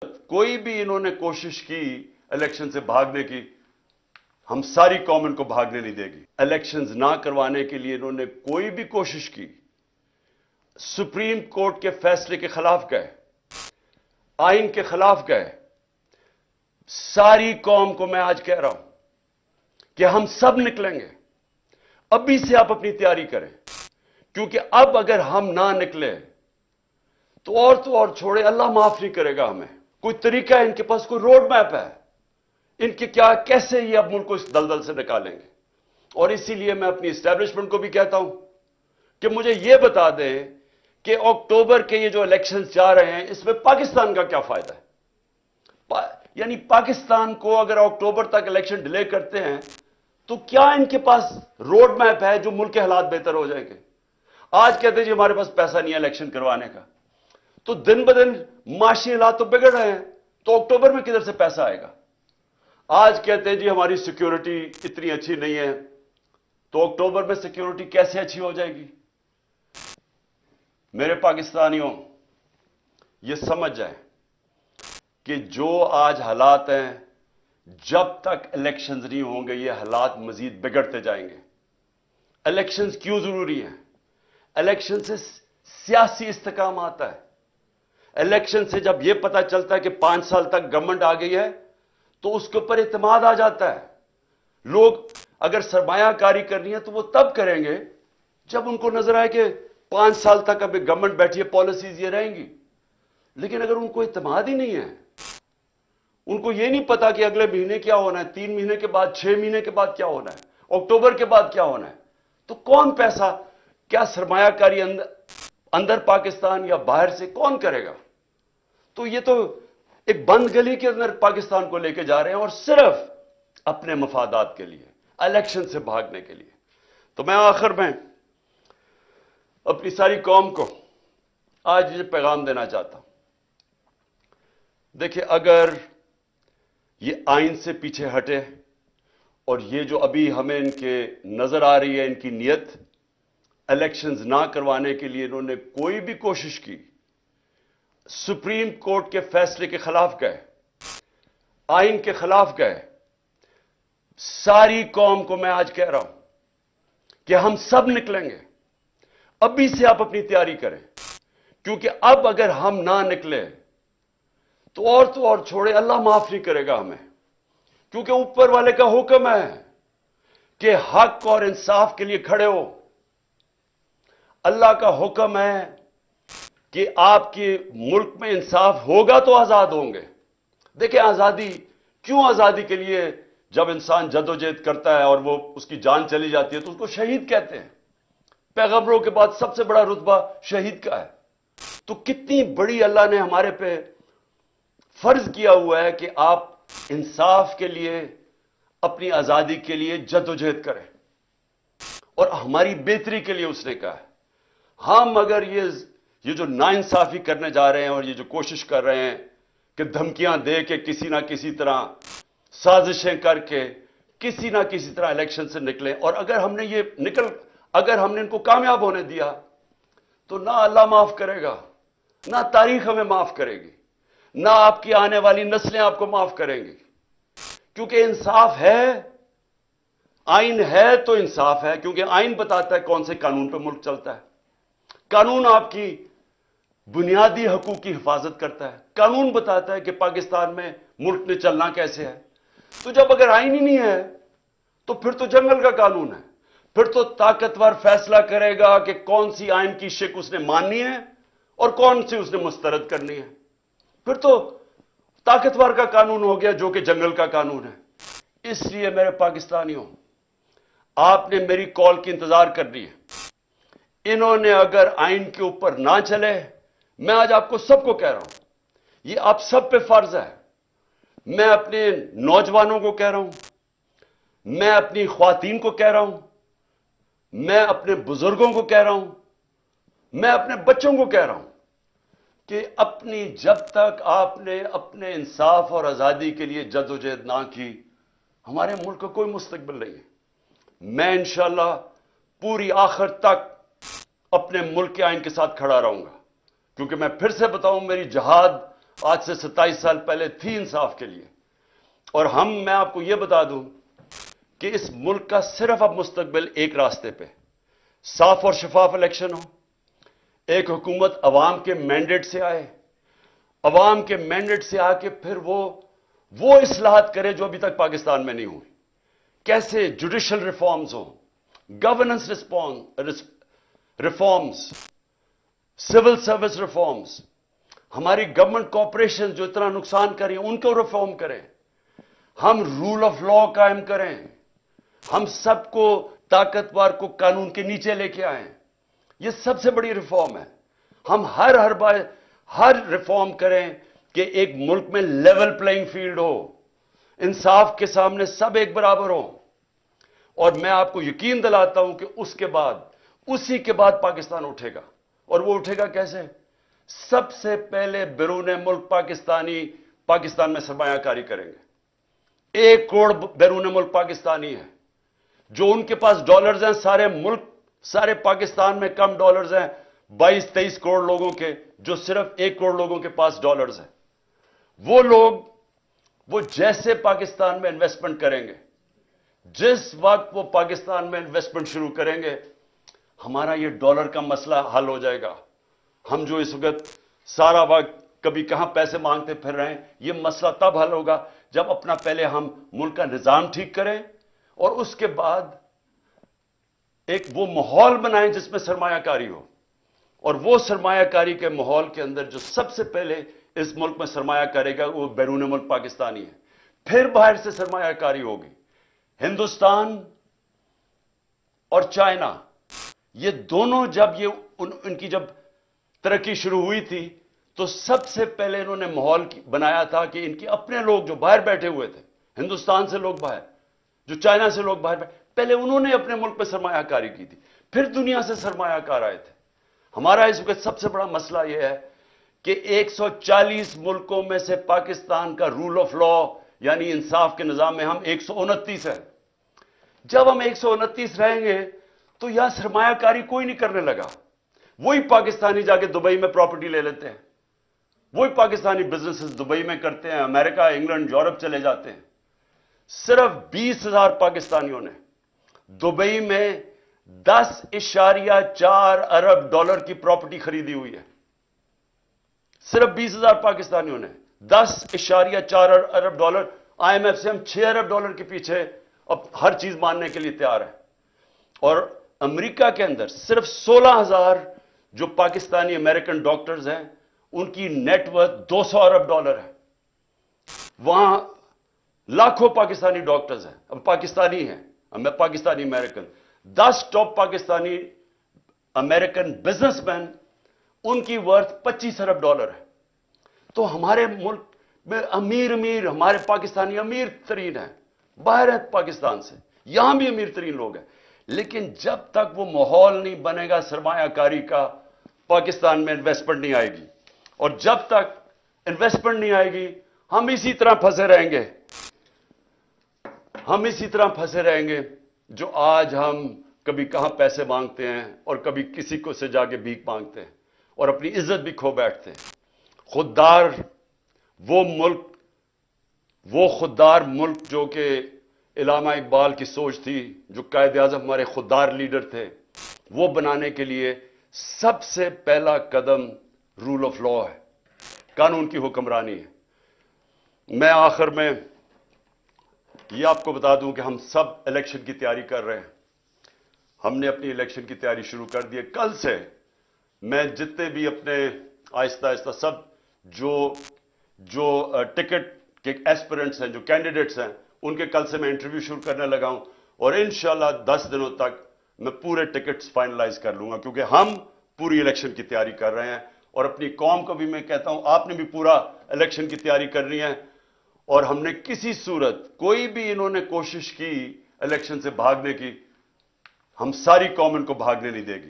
कोई भी इन्होंने कोशिश की इलेक्शन से भागने की, हम सारी कौम इनको भागने नहीं देगी। इलेक्शंस ना करवाने के लिए इन्होंने कोई भी कोशिश की, सुप्रीम कोर्ट के फैसले के खिलाफ गए, आइन के खिलाफ गए। सारी कौम को मैं आज कह रहा हूं कि हम सब निकलेंगे। अभी से आप अपनी तैयारी करें, क्योंकि अब अगर हम ना निकले तो और छोड़े, अल्लाह माफ नहीं करेगा हमें। कोई तरीका है इनके पास, कोई रोड मैप है इनके, क्या कैसे ये अब मुल्क को इस दलदल से निकालेंगे। और इसीलिए मैं अपनी एस्टैब्लिशमेंट को भी कहता हूं कि मुझे यह बता दें कि अक्टूबर के ये जो इलेक्शंस जा रहे हैं इसमें पाकिस्तान का क्या फायदा है। यानी पाकिस्तान को अगर अक्टूबर तक इलेक्शन डिले करते हैं तो क्या इनके पास रोड मैप है जो मुल्क के हालात बेहतर हो जाएंगे। आज कहते जी हमारे पास पैसा नहीं है इलेक्शन करवाने का, तो दिन ब दिन माशी हालात तो बिगड़ रहे हैं, तो अक्टूबर में किधर से पैसा आएगा। आज कहते हैं जी हमारी सिक्योरिटी इतनी अच्छी नहीं है, तो अक्टूबर में सिक्योरिटी कैसे अच्छी हो जाएगी। मेरे पाकिस्तानियों, ये समझ जाएं कि जो आज हालात हैं, जब तक इलेक्शंस नहीं होंगे ये हालात मजीद बिगड़ते जाएंगे। इलेक्शंस क्यों जरूरी हैं? इलेक्शन से सियासी इस्तेकाम आता है। इलेक्शन से जब यह पता चलता है कि 5 साल तक गवर्नमेंट आ गई है तो उसके ऊपर इत्मीनान आ जाता है। लोग अगर सरमायाकारी करनी है तो वो तब करेंगे जब उनको नजर आए कि 5 साल तक अभी गवर्नमेंट बैठी है, पॉलिसीज ये रहेंगी। लेकिन अगर उनको इत्मीनान ही नहीं है, उनको ये नहीं पता कि अगले महीने क्या होना है, 3 महीने के बाद, 6 महीने के बाद क्या होना है, अक्टूबर के बाद क्या होना है, तो कौन पैसा, क्या सरमायाकारी अंदर पाकिस्तान या बाहर से कौन करेगा। तो ये तो एक बंद गली के अंदर पाकिस्तान को लेके जा रहे हैं और सिर्फ अपने मफादात के लिए, इलेक्शन से भागने के लिए। तो मैं आखिर में अपनी सारी कौम को आज ये पैगाम देना चाहता हूं। देखिए, अगर ये आइन से पीछे हटे और ये जो अभी हमें इनके नजर आ रही है इनकी नीयत, इलेक्शंस ना करवाने के लिए इन्होंने कोई भी कोशिश की, सुप्रीम कोर्ट के फैसले के खिलाफ गए, आइन के खिलाफ गए। सारी कौम को मैं आज कह रहा हूं कि हम सब निकलेंगे। अभी से आप अपनी तैयारी करें, क्योंकि अब अगर हम ना निकले तो और छोड़े, अल्लाह माफ नहीं करेगा हमें। क्योंकि ऊपर वाले का हुक्म है कि हक और इंसाफ के लिए खड़े हो। अल्लाह का हुक्म है कि आपके मुल्क में इंसाफ होगा तो आजाद होंगे। देखिए, आजादी क्यों, आजादी के लिए जब इंसान जद्दोजहद करता है और वो उसकी जान चली जाती है तो उसको शहीद कहते हैं। पैगंबरों के बाद सबसे बड़ा रुतबा शहीद का है। तो कितनी बड़ी अल्लाह ने हमारे पे फर्ज किया हुआ है कि आप इंसाफ के लिए, अपनी आजादी के लिए जद्दोजहद करें, और हमारी बेहतरी के लिए उसने कहा है। हम अगर ये जो नाइंसाफी करने जा रहे हैं और ये जो कोशिश कर रहे हैं कि धमकियां दे के किसी ना किसी तरह, साजिशें करके किसी ना किसी तरह इलेक्शन से निकले, और अगर हमने इनको कामयाब होने दिया तो ना अल्लाह माफ करेगा, ना तारीख हमें माफ करेगी, ना आपकी आने वाली नस्लें आपको माफ करेंगी। क्योंकि इंसाफ है, आइन है तो इंसाफ है, क्योंकि आइन बताता है कौन से कानून पे मुल्क चलता है। कानून आपकी बुनियादी हकूक की हिफाजत करता है। कानून बताता है कि पाकिस्तान में मुल्क में चलना कैसे है। तो जब अगर आइन ही नहीं है तो फिर तो जंगल का कानून है। फिर तो ताकतवर फैसला करेगा कि कौन सी आइन की शिक उसने माननी है और कौन सी उसने मुस्तरद करनी है। फिर तो ताकतवर का कानून हो गया, जो कि जंगल का कानून है। इसलिए मेरे पाकिस्तानियों, आपने मेरी कॉल की इंतजार करनी है। इन्होंने अगर आइन के ऊपर ना चले, मैं आज आपको सबको कह रहा हूं, ये आप सब पे फर्ज है। मैं अपने नौजवानों को कह रहा हूं, मैं अपनी ख्वातीन को कह रहा हूं, मैं अपने बुजुर्गों को कह रहा हूं, मैं अपने बच्चों को कह रहा हूं कि जब तक आपने अपने इंसाफ और आजादी के लिए जद्दोजहद ना की, हमारे मुल्क का कोई मुस्तकबिल नहीं है। मैं इंशाअल्लाह पूरी आखिर तक अपने मुल्क के आइन के साथ खड़ा रहूंगा, क्योंकि मैं फिर से बताऊं, मेरी जहाद आज से 27 साल पहले थी इंसाफ के लिए। और मैं आपको यह बता दूं कि इस मुल्क का सिर्फ अब मुस्तकबिल एक रास्ते पे, साफ और शफाफ इलेक्शन हो, एक हुकूमत अवाम के मैंडेट से आए, अवाम के मैंडेट से आके फिर वो इस्लाहत करे जो अभी तक पाकिस्तान में नहीं हुई। कैसे जुडिशल रिफॉर्म्स हो, governance reforms, civil service reforms, हमारी गवर्नमेंट कॉर्पोरेशन जो इतना नुकसान कर रही है उनको रिफॉर्म करें, हम रूल ऑफ लॉ कायम करें, हम सबको ताकतवर को कानून के नीचे लेके आए। यह सबसे बड़ी रिफॉर्म है। हम हर रिफॉर्म करें कि एक मुल्क में लेवल प्लेइंग फील्ड हो, इंसाफ के सामने सब एक बराबर हो। और मैं आपको यकीन दिलाता हूं कि उसी के बाद पाकिस्तान उठेगा। और वो उठेगा कैसे? सबसे पहले बैरून मुल्क पाकिस्तान में सरमायाकारी करेंगे। 1 करोड़ बैरून मुल्क पाकिस्तानी है। जो उनके पास डॉलर्स हैं, सारे पाकिस्तान में कम डॉलर्स हैं 22-23 करोड़ लोगों के, जो सिर्फ 1 करोड़ लोगों के पास डॉलर्स हैं। वो लोग वो जैसे पाकिस्तान में इन्वेस्टमेंट करेंगे, जिस वक्त वो पाकिस्तान में इन्वेस्टमेंट शुरू करेंगे, हमारा ये डॉलर का मसला हल हो जाएगा। हम जो इस वक्त सारा वक्त कभी कहां पैसे मांगते फिर रहे हैं, ये मसला तब हल होगा जब अपना पहले हम मुल्क का निजाम ठीक करें और उसके बाद एक वो माहौल बनाएं जिसमें सरमायाकारी हो। और वो सरमायाकारी के माहौल के अंदर जो सबसे पहले इस मुल्क में सरमाया करेगा वो बैरून मुल्क पाकिस्तानी है। फिर बाहर से सरमायाकारी होगी। हिंदुस्तान और चाइना, ये दोनों जब इनकी जब तरक्की शुरू हुई थी तो सबसे पहले इन्होंने माहौल बनाया था कि इनके अपने लोग जो बाहर बैठे हुए थे, हिंदुस्तान से लोग बाहर, जो चाइना से लोग बाहर, पहले उन्होंने अपने मुल्क में सरमायाकारी की थी, फिर दुनिया से सरमायाकार आए थे। हमारा इस वक्त सबसे बड़ा मसला यह है कि 140 मुल्कों में से पाकिस्तान का रूल ऑफ लॉ यानी इंसाफ के निजाम में हम 129 है। जब हम 129 रहेंगे तो यहां सरमायाकारी कोई नहीं करने लगा। वही पाकिस्तानी जाके दुबई में प्रॉपर्टी ले लेते हैं, वही पाकिस्तानी बिजनेसेस दुबई में करते हैं, अमेरिका, इंग्लैंड, यूरोप चले जाते हैं। सिर्फ 20,000 पाकिस्तानियों ने दुबई में 10.4 अरब डॉलर की प्रॉपर्टी खरीदी हुई है। सिर्फ 20,000 पाकिस्तानियों ने 10.4 अरब डॉलर। आईएमएफ से हम 6 अरब डॉलर के पीछे अब हर चीज मानने के लिए तैयार है। और अमेरिका के अंदर सिर्फ 16,000 जो पाकिस्तानी अमेरिकन डॉक्टर्स हैं उनकी नेटवर्थ 200 अरब डॉलर है। वहां लाखों पाकिस्तानी डॉक्टर्स हैं, अब पाकिस्तानी हैं, Pakistani American. 10 top Pakistani American businessman, उनकी वर्थ 25 अरब डॉलर है। तो हमारे मुल्क में अमीर हमारे पाकिस्तानी अमीर तरीन है, बाहर है पाकिस्तान से, यहां भी अमीर तरीन लोग हैं। लेकिन जब तक वो माहौल नहीं बनेगा सरमायाकारी का, पाकिस्तान में इन्वेस्टमेंट नहीं आएगी। और जब तक इन्वेस्टमेंट नहीं आएगी हम इसी तरह फंसे रहेंगे जो आज हम कभी कहां पैसे मांगते हैं और कभी किसी को से जाके भीख मांगते हैं और अपनी इज्जत भी खो बैठते हैं। वो खुददार मुल्क जो कि इलामा इकबाल की सोच थी, जो कायद आज़म हमारे खुददार लीडर थे, वो बनाने के लिए सबसे पहला कदम रूल ऑफ लॉ है, कानून की हुक्मरानी है। मैं आखिर में ये आपको बता दूं कि हम सब इलेक्शन की तैयारी कर रहे हैं। हमने अपनी इलेक्शन की तैयारी शुरू कर दी है। कल से मैं जितने भी अपने आहिस्ता आहिस्ता सब जो टिकट के एस्पिरेंट्स हैं, जो कैंडिडेट्स हैं, उनके कल से मैं इंटरव्यू शुरू करने लगा हूं। और इंशाल्लाह 10 दिनों तक मैं पूरे टिकट्स फाइनलाइज कर लूंगा, क्योंकि हम पूरी इलेक्शन की तैयारी कर रहे हैं। और अपनी कौम को भी मैं कहता हूं आपने भी पूरा इलेक्शन की तैयारी करनी है। और हमने किसी सूरत कोई भी इन्होंने कोशिश की इलेक्शन से भागने की, हम सारी कौम इनको भागने नहीं देगी।